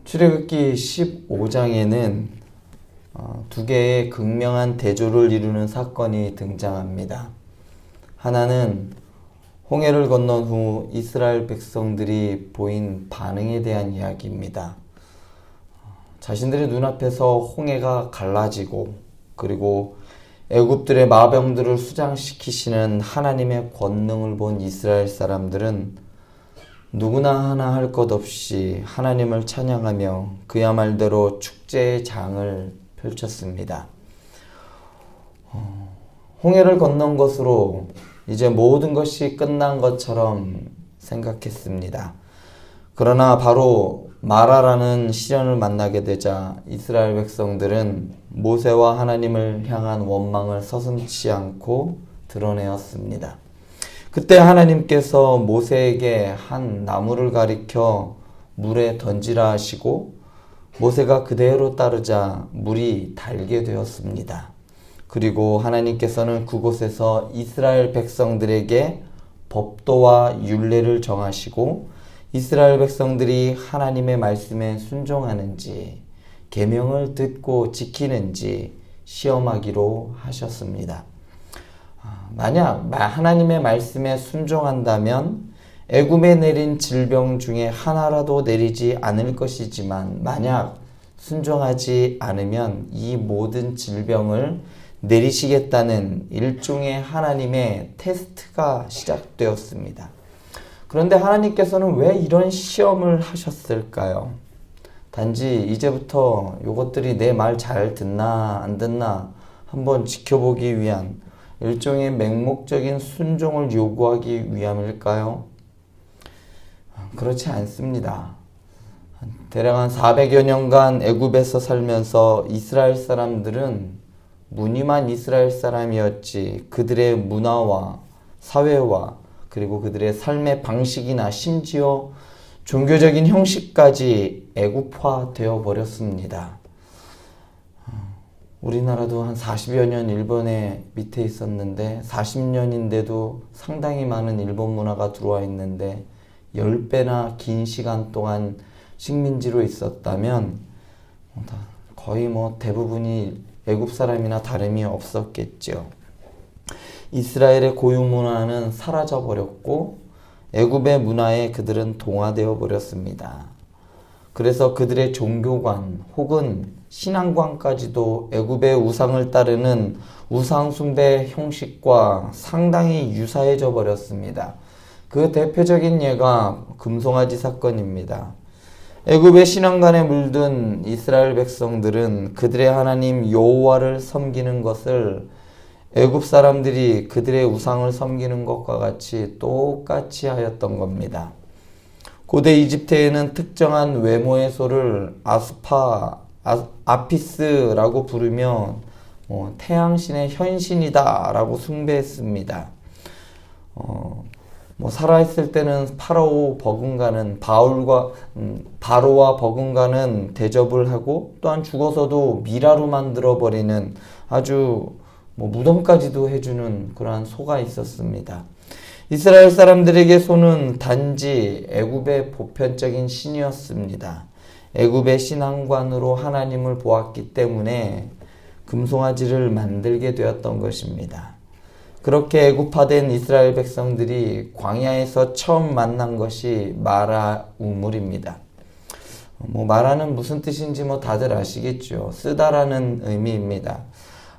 출애굽기 15장에는 두 개의 극명한 대조를 이루는 사건이 등장합니다. 하나는 홍해를 건넌 후 이스라엘 백성들이 보인 반응에 대한 이야기입니다. 자신들의 눈앞에서 홍해가 갈라지고 그리고 애굽들의 마병들을 수장시키시는 하나님의 권능을 본 이스라엘 사람들은 누구나 하나 할 것 없이 하나님을 찬양하며 그야말로 축제의 장을 펼쳤습니다. 홍해를 건넌 것으로 이제 모든 것이 끝난 것처럼 생각했습니다. 그러나 바로 마라라는 시련을 만나게 되자 이스라엘 백성들은 모세와 하나님을 향한 원망을 서슴지 않고 드러내었습니다. 그때 하나님께서 모세에게 한 나무를 가리켜 물에 던지라 하시고 모세가 그대로 따르자 물이 달게 되었습니다. 그리고 하나님께서는 그곳에서 이스라엘 백성들에게 법도와 율례를 정하시고 이스라엘 백성들이 하나님의 말씀에 순종하는지 계명을 듣고 지키는지 시험하기로 하셨습니다. 만약 하나님의 말씀에 순종한다면 애굽에 내린 질병 중에 하나라도 내리지 않을 것이지만 만약 순종하지 않으면 이 모든 질병을 내리시겠다는 일종의 하나님의 테스트가 시작되었습니다. 그런데 하나님께서는 왜 이런 시험을 하셨을까요? 단지 이제부터 이것들이 내 말 잘 듣나 안 듣나 한번 지켜보기 위한 일종의 맹목적인 순종을 요구하기 위함일까요? 그렇지 않습니다. 대략 한 400여 년간 애굽에서 살면서 이스라엘 사람들은 무늬만 이스라엘 사람이었지 그들의 문화와 사회와 그리고 그들의 삶의 방식이나 심지어 종교적인 형식까지 애굽화되어 버렸습니다. 우리나라도 한 40여 년 일본의 밑에 있었는데 40년인데도 상당히 많은 일본 문화가 들어와 있는데 10배나 긴 시간 동안 식민지로 있었다면 거의 대부분이 애굽 사람이나 다름이 없었겠죠. 이스라엘의 고유 문화는 사라져 버렸고 애굽의 문화에 그들은 동화되어 버렸습니다. 그래서 그들의 종교관 혹은 신앙관까지도 애굽의 우상을 따르는 우상 숭배 형식과 상당히 유사해져 버렸습니다. 그 대표적인 예가 금송아지 사건입니다. 애굽의 신앙관에 물든 이스라엘 백성들은 그들의 하나님 여호와를 섬기는 것을 애굽 사람들이 그들의 우상을 섬기는 것과 같이 똑같이 하였던 겁니다. 고대 이집트에는 특정한 외모의 소를 아피스라고 부르며 태양신의 현신이다 라고 숭배했습니다. 살아있을 때는 파라오 버금가는 바로와 버금가는 대접을 하고 또한 죽어서도 미라로 만들어버리는 아주 무덤까지도 해주는 그러한 소가 있었습니다. 이스라엘 사람들에게 소는 단지 애굽의 보편적인 신이었습니다. 애굽의 신앙관으로 하나님을 보았기 때문에 금송아지를 만들게 되었던 것입니다. 그렇게 애굽화된 이스라엘 백성들이 광야에서 처음 만난 것이 마라 우물입니다. 마라는 무슨 뜻인지 다들 아시겠죠. 쓰다라는 의미입니다.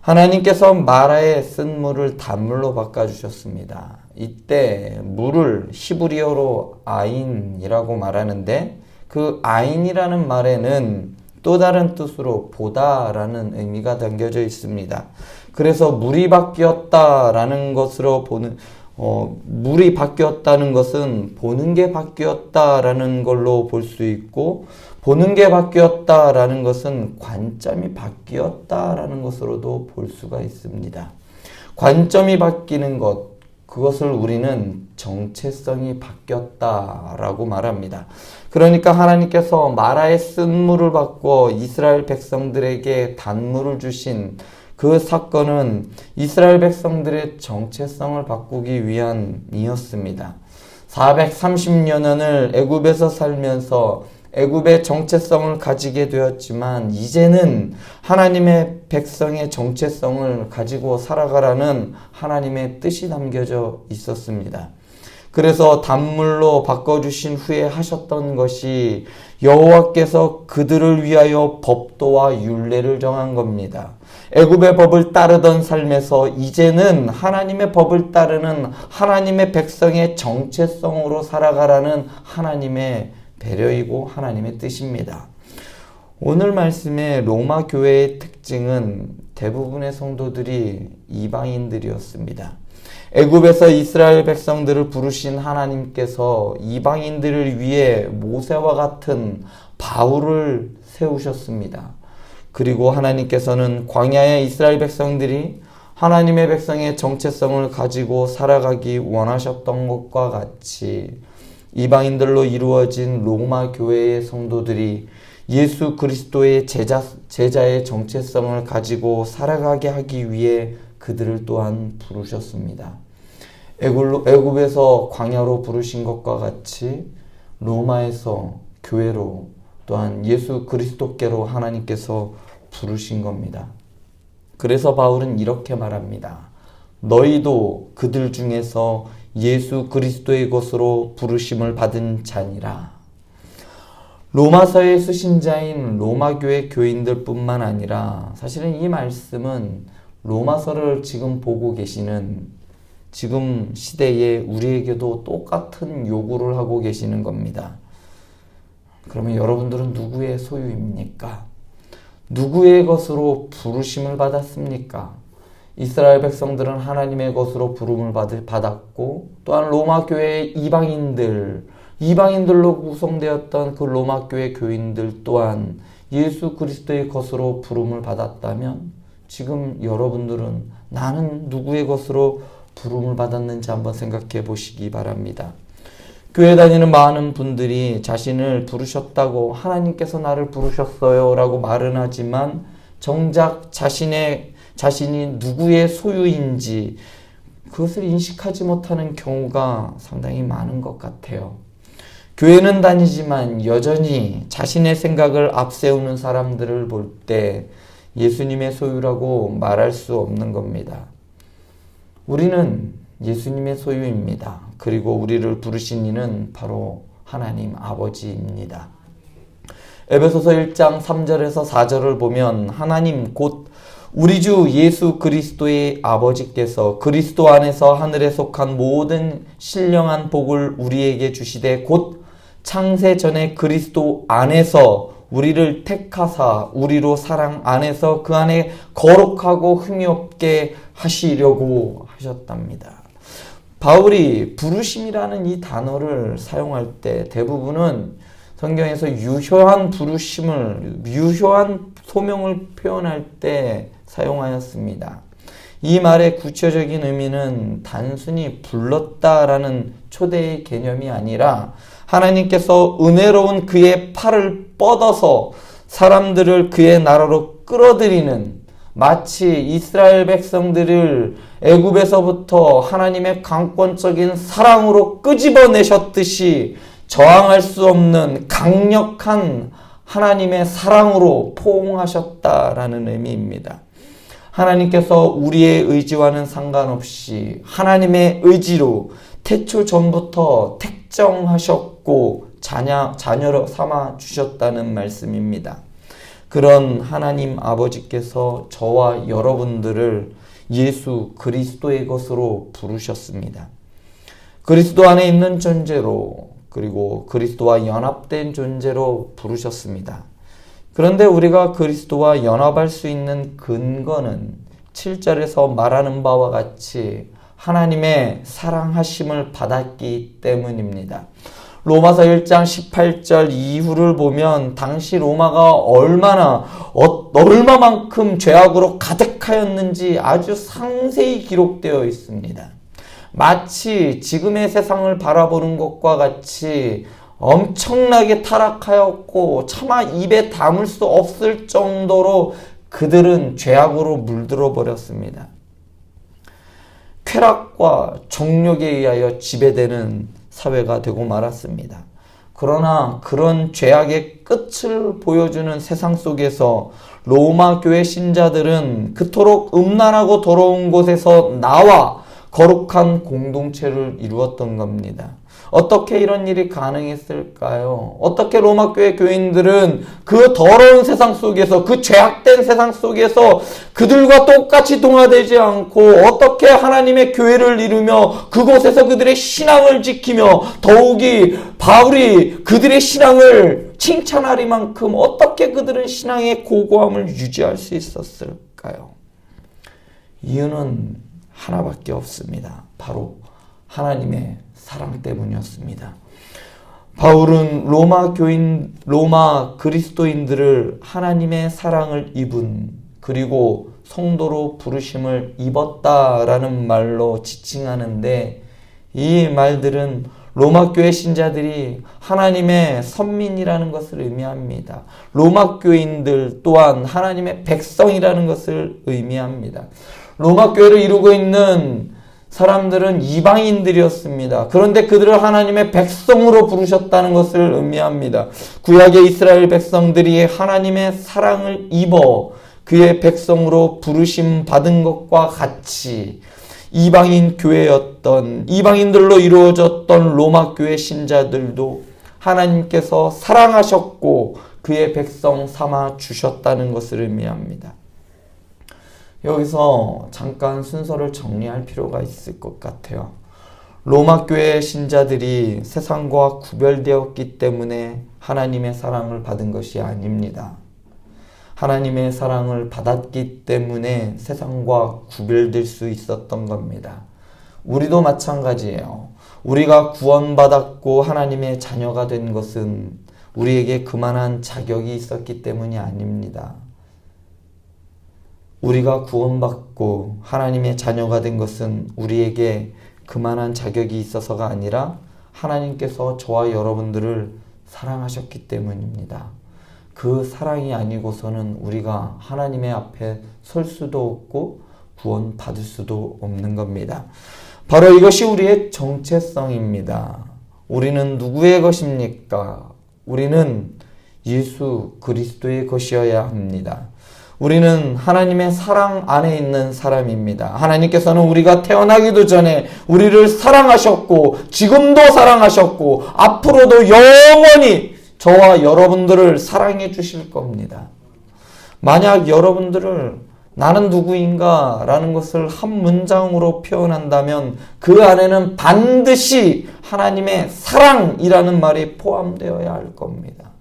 하나님께서 마라의 쓴 물을 단물로 바꿔주셨습니다. 이때 물을 히브리어로 아인이라고 말하는데 그 아인이라는 말에는 또 다른 뜻으로 보다라는 의미가 담겨져 있습니다. 그래서 물이 바뀌었다라는 것으로 물이 바뀌었다는 것은 보는 게 바뀌었다라는 걸로 볼 수 있고 보는 게 바뀌었다라는 것은 관점이 바뀌었다라는 것으로도 볼 수가 있습니다. 관점이 바뀌는 것, 그것을 우리는 정체성이 바뀌었다라고 말합니다. 그러니까 하나님께서 마라의 쓴 물을 바꿔 이스라엘 백성들에게 단물을 주신 그 사건은 이스라엘 백성들의 정체성을 바꾸기 위함이었습니다. 430여 년을 애굽에서 살면서 애굽의 정체성을 가지게 되었지만 이제는 하나님의 백성의 정체성을 가지고 살아가라는 하나님의 뜻이 담겨져 있었습니다. 그래서 단물로 바꿔주신 후에 하셨던 것이 여호와께서 그들을 위하여 법도와 율례를 정한 겁니다. 애굽의 법을 따르던 삶에서 이제는 하나님의 법을 따르는 하나님의 백성의 정체성으로 살아가라는 하나님의 배려이고 하나님의 뜻입니다. 오늘 말씀의 로마 교회의 특징은 대부분의 성도들이 이방인들이었습니다. 애굽에서 이스라엘 백성들을 부르신 하나님께서 이방인들을 위해 모세와 같은 바울을 세우셨습니다. 그리고 하나님께서는 광야의 이스라엘 백성들이 하나님의 백성의 정체성을 가지고 살아가기 원하셨던 것과 같이 이방인들로 이루어진 로마 교회의 성도들이 예수 그리스도의 제자의 정체성을 가지고 살아가게 하기 위해 그들을 또한 부르셨습니다. 애굽에서 광야로 부르신 것과 같이 로마에서 교회로 또한 예수 그리스도께로 하나님께서 부르신 겁니다. 그래서 바울은 이렇게 말합니다. 너희도 그들 중에서 예수 그리스도의 것으로 부르심을 받은 자니라. 로마서의 수신자인 로마교회 교인들 뿐만 아니라 사실은 이 말씀은 로마서를 지금 보고 계시는 지금 시대에 우리에게도 똑같은 요구를 하고 계시는 겁니다. 그러면 여러분들은 누구의 소유입니까? 누구의 것으로 부르심을 받았습니까? 이스라엘 백성들은 하나님의 것으로 부름을 받았고 또한 로마 교회의 이방인들로 구성되었던 그 로마 교회 교인들 또한 예수 그리스도의 것으로 부름을 받았다면 지금 여러분들은 나는 누구의 것으로 부름을 받았는지 한번 생각해 보시기 바랍니다. 교회 다니는 많은 분들이 자신을 부르셨다고 하나님께서 나를 부르셨어요 라고 말은 하지만 정작 자신이 누구의 소유인지 그것을 인식하지 못하는 경우가 상당히 많은 것 같아요. 교회는 다니지만 여전히 자신의 생각을 앞세우는 사람들을 볼 때 예수님의 소유라고 말할 수 없는 겁니다. 우리는 예수님의 소유입니다. 그리고 우리를 부르신 이는 바로 하나님 아버지입니다. 에베소서 1장 3절에서 4절을 보면 하나님 곧 우리 주 예수 그리스도의 아버지께서 그리스도 안에서 하늘에 속한 모든 신령한 복을 우리에게 주시되 곧 창세 전에 그리스도 안에서 우리를 택하사 우리로 사랑 안에서 그 안에 거룩하고 흠이 없게 하시려고 하셨답니다. 바울이 부르심이라는 이 단어를 사용할 때 대부분은 성경에서 유효한 부르심을, 유효한 소명을 표현할 때 사용하였습니다. 이 말의 구체적인 의미는 단순히 불렀다라는 초대의 개념이 아니라 하나님께서 은혜로운 그의 팔을 뻗어서 사람들을 그의 나라로 끌어들이는 마치 이스라엘 백성들을 애굽에서부터 하나님의 강권적인 사랑으로 끄집어내셨듯이 저항할 수 없는 강력한 하나님의 사랑으로 포옹하셨다라는 의미입니다. 하나님께서 우리의 의지와는 상관없이 하나님의 의지로 태초 전부터 택정하셨고 자녀로 삼아 주셨다는 말씀입니다. 그런 하나님 아버지께서 저와 여러분들을 예수 그리스도의 것으로 부르셨습니다. 그리스도 안에 있는 존재로 그리고 그리스도와 연합된 존재로 부르셨습니다. 그런데 우리가 그리스도와 연합할 수 있는 근거는 7절에서 말하는 바와 같이 하나님의 사랑하심을 받았기 때문입니다. 로마서 1장 18절 이후를 보면 당시 로마가 얼마만큼 죄악으로 가득하였는지 아주 상세히 기록되어 있습니다. 마치 지금의 세상을 바라보는 것과 같이 엄청나게 타락하였고 차마 입에 담을 수 없을 정도로 그들은 죄악으로 물들어 버렸습니다. 쾌락과 정욕에 의하여 지배되는 사회가 되고 말았습니다. 그러나 그런 죄악의 끝을 보여주는 세상 속에서 로마 교회 신자들은 그토록 음란하고 더러운 곳에서 나와 거룩한 공동체를 이루었던 겁니다. 어떻게 이런 일이 가능했을까요? 어떻게 로마 교회 교인들은 그 더러운 세상 속에서, 그 죄악된 세상 속에서 그들과 똑같이 동화되지 않고 어떻게 하나님의 교회를 이루며 그곳에서 그들의 신앙을 지키며 더욱이 바울이 그들의 신앙을 칭찬하리만큼 어떻게 그들은 신앙의 고고함을 유지할 수 있었을까요? 이유는 하나밖에 없습니다. 바로 하나님의 사랑 때문이었습니다. 바울은 로마 그리스도인들을 하나님의 사랑을 입은, 그리고 성도로 부르심을 입었다라는 말로 지칭하는데, 이 말들은 로마 교회 신자들이 하나님의 선민이라는 것을 의미합니다. 로마 교인들 또한 하나님의 백성이라는 것을 의미합니다. 로마 교회를 이루고 있는 사람들은 이방인들이었습니다. 그런데 그들을 하나님의 백성으로 부르셨다는 것을 의미합니다. 구약의 이스라엘 백성들이 하나님의 사랑을 입어 그의 백성으로 부르심 받은 것과 같이 이방인 교회였던, 이방인들로 이루어졌던 로마 교회 신자들도 하나님께서 사랑하셨고 그의 백성 삼아 주셨다는 것을 의미합니다. 여기서 잠깐 순서를 정리할 필요가 있을 것 같아요. 로마 교회 신자들이 세상과 구별되었기 때문에 하나님의 사랑을 받은 것이 아닙니다. 하나님의 사랑을 받았기 때문에 세상과 구별될 수 있었던 겁니다. 우리도 마찬가지예요. 우리가 구원받았고 하나님의 자녀가 된 것은 우리에게 그만한 자격이 있었기 때문이 아닙니다. 우리가 구원받고 하나님의 자녀가 된 것은 우리에게 그만한 자격이 있어서가 아니라 하나님께서 저와 여러분들을 사랑하셨기 때문입니다. 그 사랑이 아니고서는 우리가 하나님의 앞에 설 수도 없고 구원받을 수도 없는 겁니다. 바로 이것이 우리의 정체성입니다. 우리는 누구의 것입니까? 우리는 예수 그리스도의 것이어야 합니다. 우리는 하나님의 사랑 안에 있는 사람입니다. 하나님께서는 우리가 태어나기도 전에 우리를 사랑하셨고 지금도 사랑하셨고 앞으로도 영원히 저와 여러분들을 사랑해 주실 겁니다. 만약 여러분들을 나는 누구인가 라는 것을 한 문장으로 표현한다면 그 안에는 반드시 하나님의 사랑이라는 말이 포함되어야 할 겁니다.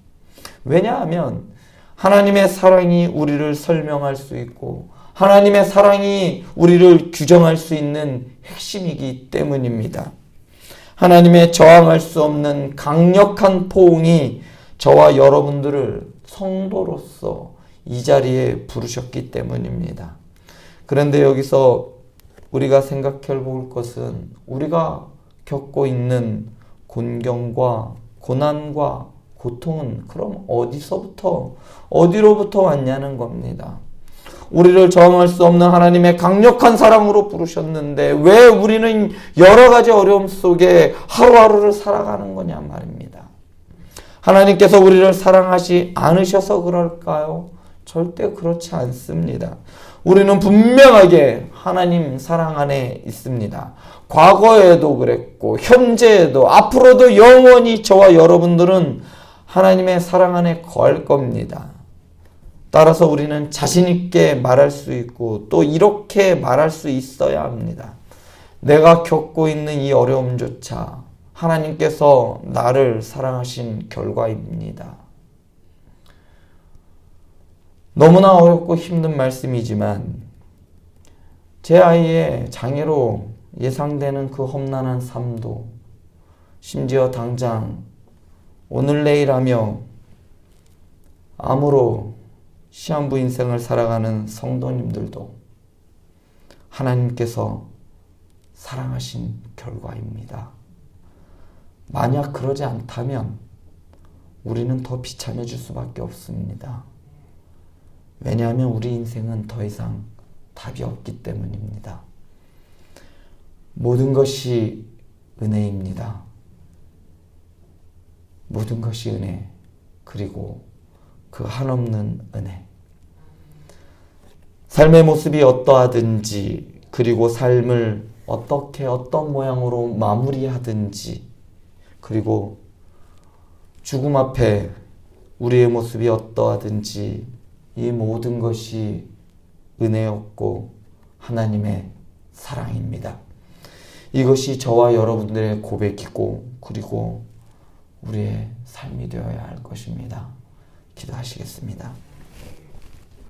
왜냐하면 하나님의 사랑이 우리를 설명할 수 있고 하나님의 사랑이 우리를 규정할 수 있는 핵심이기 때문입니다. 하나님의 저항할 수 없는 강력한 포옹이 저와 여러분들을 성도로서 이 자리에 부르셨기 때문입니다. 그런데 여기서 우리가 생각해 볼 것은 우리가 겪고 있는 곤경과 고난과 고통은 그럼 어디로부터 왔냐는 겁니다. 우리를 저항할 수 없는 하나님의 강력한 사랑으로 부르셨는데 왜 우리는 여러 가지 어려움 속에 하루하루를 살아가는 거냐 말입니다. 하나님께서 우리를 사랑하지 않으셔서 그럴까요? 절대 그렇지 않습니다. 우리는 분명하게 하나님 사랑 안에 있습니다. 과거에도 그랬고 현재에도 앞으로도 영원히 저와 여러분들은 하나님의 사랑 안에 거할 겁니다. 따라서 우리는 자신 있게 말할 수 있고 또 이렇게 말할 수 있어야 합니다. 내가 겪고 있는 이 어려움조차 하나님께서 나를 사랑하신 결과입니다. 너무나 어렵고 힘든 말씀이지만 제 아이의 장애로 예상되는 그 험난한 삶도 심지어 당장 오늘 내일 하며 암으로 시한부 인생을 살아가는 성도님들도 하나님께서 사랑하신 결과입니다. 만약 그러지 않다면 우리는 더 비참해질 수밖에 없습니다. 왜냐하면 우리 인생은 더 이상 답이 없기 때문입니다. 모든 것이 은혜입니다. 모든 것이 은혜, 그리고 그 한없는 은혜. 삶의 모습이 어떠하든지, 그리고 삶을 어떻게 어떤 모양으로 마무리하든지, 그리고 죽음 앞에 우리의 모습이 어떠하든지 이 모든 것이 은혜였고 하나님의 사랑입니다. 이것이 저와 여러분들의 고백이고 그리고 우리의 삶이 되어야 할 것입니다. 기도하시겠습니다.